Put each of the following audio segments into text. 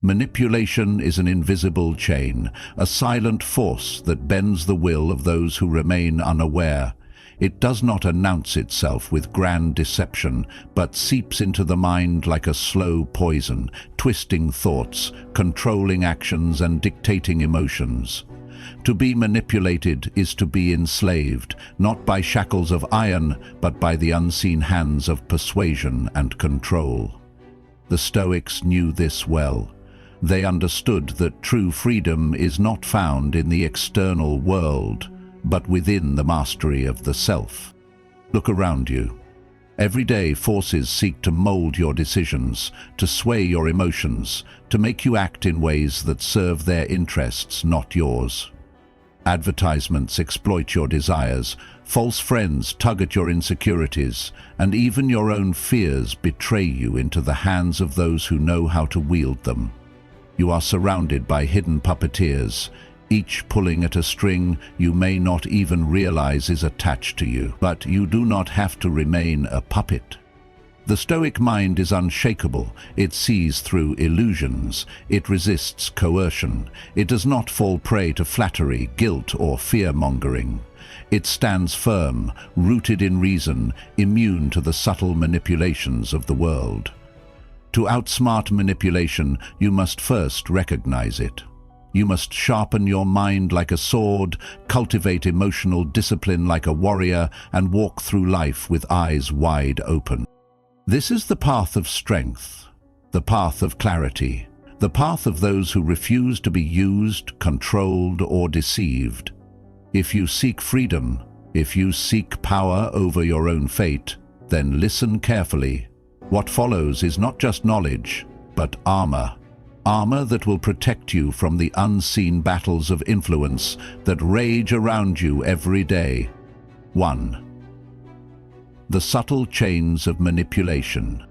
Manipulation is an invisible chain, a silent force that bends the will of those who remain unaware. It does not announce itself with grand deception, but seeps into the mind like a slow poison, twisting thoughts, controlling actions, and dictating emotions. To be manipulated is to be enslaved, not by shackles of iron, but by the unseen hands of persuasion and control. The Stoics knew this well. They understood that true freedom is not found in the external world, but within the mastery of the self. Look around you. Every day forces seek to mold your decisions, to sway your emotions, to make you act in ways that serve their interests, not yours. Advertisements exploit your desires, false friends tug at your insecurities, and even your own fears betray you into the hands of those who know how to wield them. You are surrounded by hidden puppeteers, each pulling at a string you may not even realize is attached to you. But you do not have to remain a puppet. The Stoic mind is unshakable. It sees through illusions. It resists coercion. It does not fall prey to flattery, guilt, or fear-mongering. It stands firm, rooted in reason, immune to the subtle manipulations of the world. To outsmart manipulation, you must first recognize it. You must sharpen your mind like a sword, cultivate emotional discipline like a warrior, and walk through life with eyes wide open. This is the path of strength, the path of clarity, the path of those who refuse to be used, controlled, or deceived. If you seek freedom, if you seek power over your own fate, then listen carefully. What follows is not just knowledge, but armor. Armor that will protect you from the unseen battles of influence that rage around you every day. 1. The subtle chains of manipulation.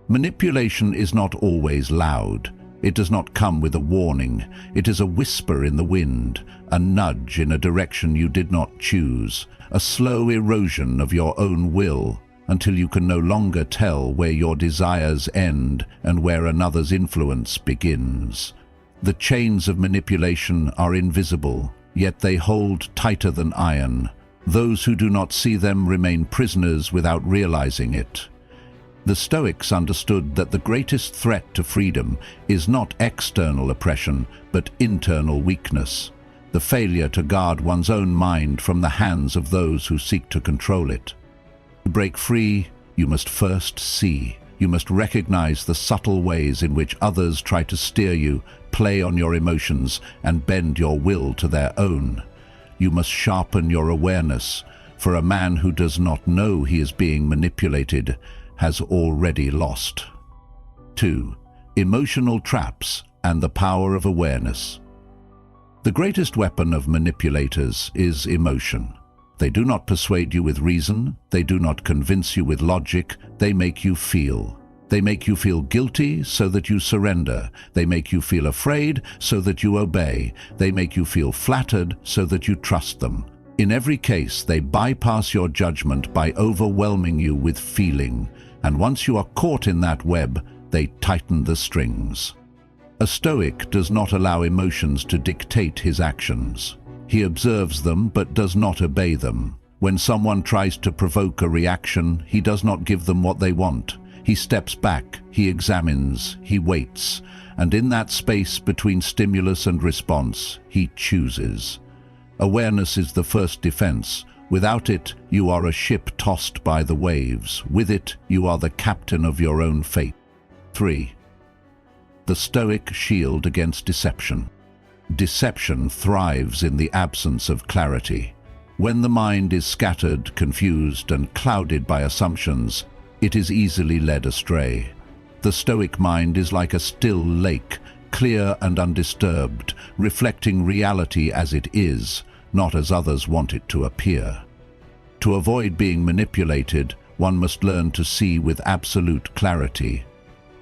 Manipulation is not always loud. It does not come with a warning. It is a whisper in the wind, a nudge in a direction you did not choose, a slow erosion of your own will, until you can no longer tell where your desires end and where another's influence begins. The chains of manipulation are invisible, yet they hold tighter than iron. Those who do not see them remain prisoners without realizing it. The Stoics understood that the greatest threat to freedom is not external oppression, but internal weakness, the failure to guard one's own mind from the hands of those who seek to control it. To break free, you must first see. You must recognize the subtle ways in which others try to steer you, play on your emotions, and bend your will to their own. You must sharpen your awareness, for a man who does not know he is being manipulated has already lost. 2. Emotional traps and the power of awareness. The greatest weapon of manipulators is emotion. They do not persuade you with reason, they do not convince you with logic, they make you feel. They make you feel guilty so that you surrender. They make you feel afraid so that you obey. They make you feel flattered so that you trust them. In every case, they bypass your judgment by overwhelming you with feeling, and once you are caught in that web, they tighten the strings. A Stoic does not allow emotions to dictate his actions. He observes them but does not obey them. When someone tries to provoke a reaction, he does not give them what they want. He steps back, he examines, he waits, and in that space between stimulus and response, he chooses. Awareness is the first defense. Without it, you are a ship tossed by the waves. With it, you are the captain of your own fate. 3. The Stoic shield against deception. Deception thrives in the absence of clarity. When the mind is scattered, confused, and clouded by assumptions, it is easily led astray. The Stoic mind is like a still lake, clear and undisturbed, reflecting reality as it is, not as others want it to appear. To avoid being manipulated, one must learn to see with absolute clarity.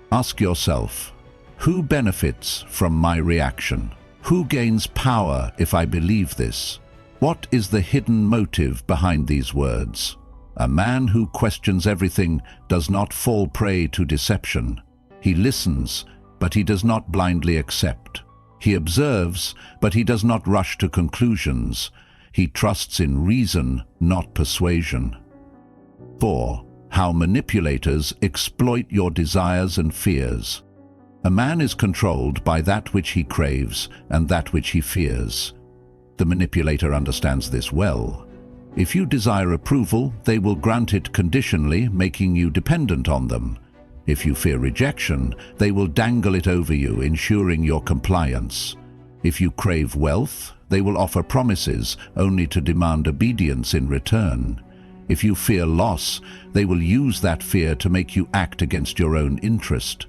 Ask yourself, who benefits from my reaction? Who gains power if I believe this? What is the hidden motive behind these words? A man who questions everything does not fall prey to deception. He listens, but he does not blindly accept. He observes, but he does not rush to conclusions. He trusts in reason, not persuasion. 4. How manipulators exploit your desires and fears. A man is controlled by that which he craves and that which he fears. The manipulator understands this well. If you desire approval, they will grant it conditionally, making you dependent on them. If you fear rejection, they will dangle it over you, ensuring your compliance. If you crave wealth, they will offer promises only to demand obedience in return. If you fear loss, they will use that fear to make you act against your own interest.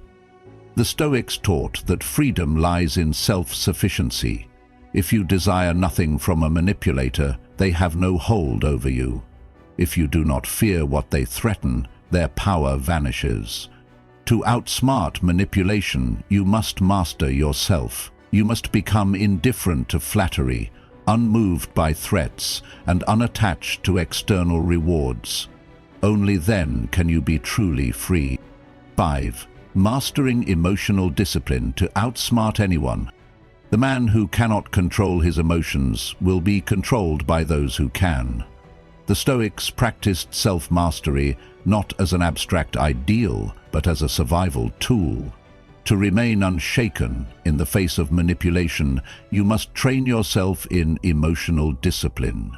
The Stoics taught that freedom lies in self-sufficiency. If you desire nothing from a manipulator, they have no hold over you. If you do not fear what they threaten, their power vanishes. To outsmart manipulation, you must master yourself. You must become indifferent to flattery, unmoved by threats, and unattached to external rewards. Only then can you be truly free. 5. Mastering emotional discipline to outsmart anyone. The man who cannot control his emotions will be controlled by those who can. The Stoics practiced self-mastery not as an abstract ideal, but as a survival tool. To remain unshaken in the face of manipulation, you must train yourself in emotional discipline.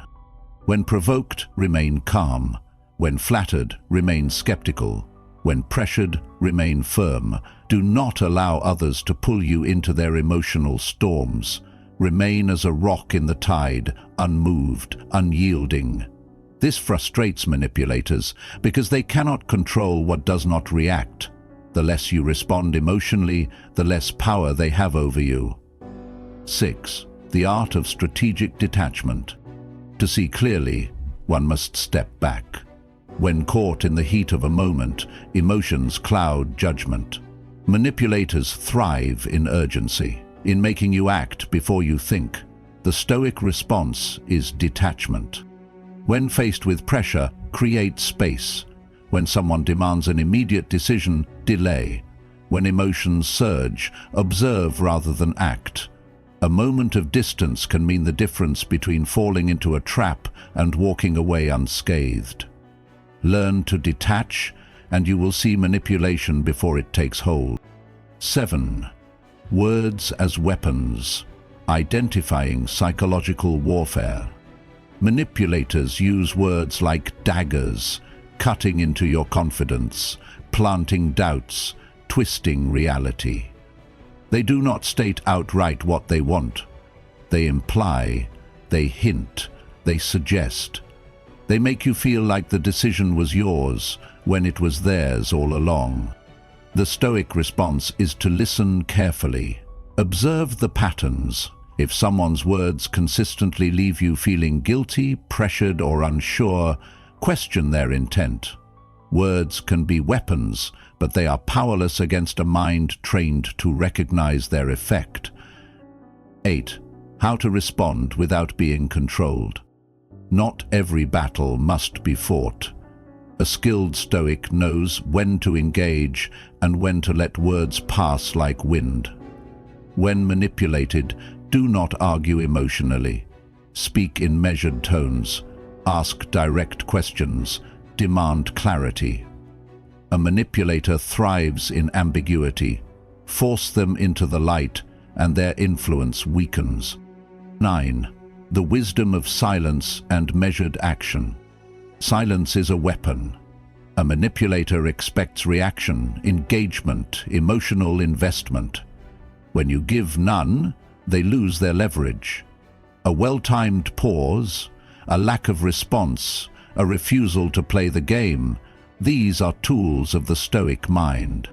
When provoked, remain calm. When flattered, remain skeptical. When pressured, remain firm. Do not allow others to pull you into their emotional storms. Remain as a rock in the tide, unmoved, unyielding. This frustrates manipulators because they cannot control what does not react. The less you respond emotionally, the less power they have over you. 6. The art of strategic detachment. To see clearly, one must step back. When caught in the heat of a moment, emotions cloud judgment. Manipulators thrive in urgency, in making you act before you think. The Stoic response is detachment. When faced with pressure, create space. When someone demands an immediate decision, delay. When emotions surge, observe rather than act. A moment of distance can mean the difference between falling into a trap and walking away unscathed. Learn to detach, and you will see manipulation before it takes hold. 7. Words as weapons. Identifying psychological warfare. Manipulators use words like daggers, cutting into your confidence, planting doubts, twisting reality. They do not state outright what they want. They imply, they hint, they suggest. They make you feel like the decision was yours when it was theirs all along. The Stoic response is to listen carefully. Observe the patterns. If someone's words consistently leave you feeling guilty, pressured, or unsure, question their intent. Words can be weapons, but they are powerless against a mind trained to recognize their effect. 8. How to respond without being controlled. Not every battle must be fought. A skilled Stoic knows when to engage and when to let words pass like wind. When manipulated, do not argue emotionally. Speak in measured tones. Ask direct questions. Demand clarity. A manipulator thrives in ambiguity. Force them into the light, and their influence weakens. 9. The wisdom of silence and measured action. Silence is a weapon. A manipulator expects reaction, engagement, emotional investment. When you give none, they lose their leverage. A well-timed pause, a lack of response, a refusal to play the game, these are tools of the Stoic mind.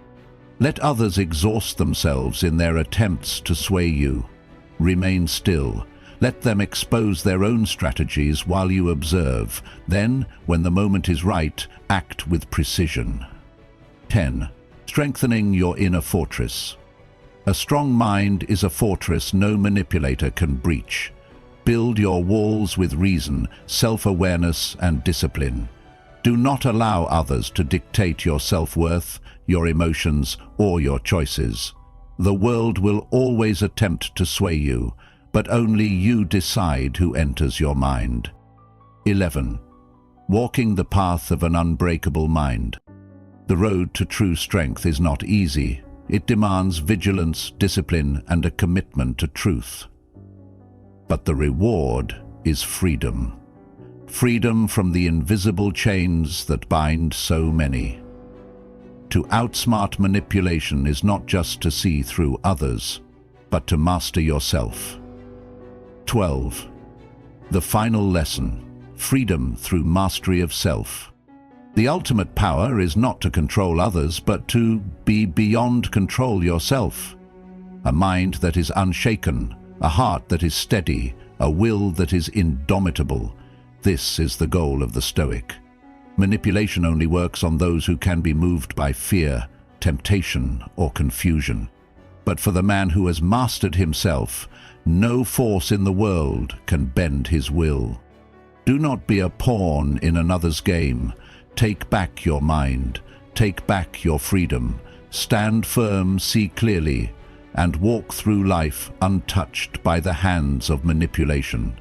Let others exhaust themselves in their attempts to sway you. Remain still. Let them expose their own strategies while you observe. Then, when the moment is right, act with precision. 10. Strengthening your inner fortress. A strong mind is a fortress no manipulator can breach. Build your walls with reason, self-awareness, and discipline. Do not allow others to dictate your self-worth, your emotions, or your choices. The world will always attempt to sway you, but only you decide who enters your mind. 11. Walking the path of an unbreakable mind. The road to true strength is not easy. It demands vigilance, discipline, and a commitment to truth. But the reward is freedom. Freedom from the invisible chains that bind so many. To outsmart manipulation is not just to see through others, but to master yourself. 12. The final lesson: freedom through mastery of self. The ultimate power is not to control others, but to be beyond control yourself. A mind that is unshaken, a heart that is steady, a will that is indomitable. This is the goal of the Stoic. Manipulation only works on those who can be moved by fear, temptation, or confusion. But for the man who has mastered himself, no force in the world can bend his will. Do not be a pawn in another's game. Take back your mind. Take back your freedom. Stand firm, see clearly, and walk through life untouched by the hands of manipulation.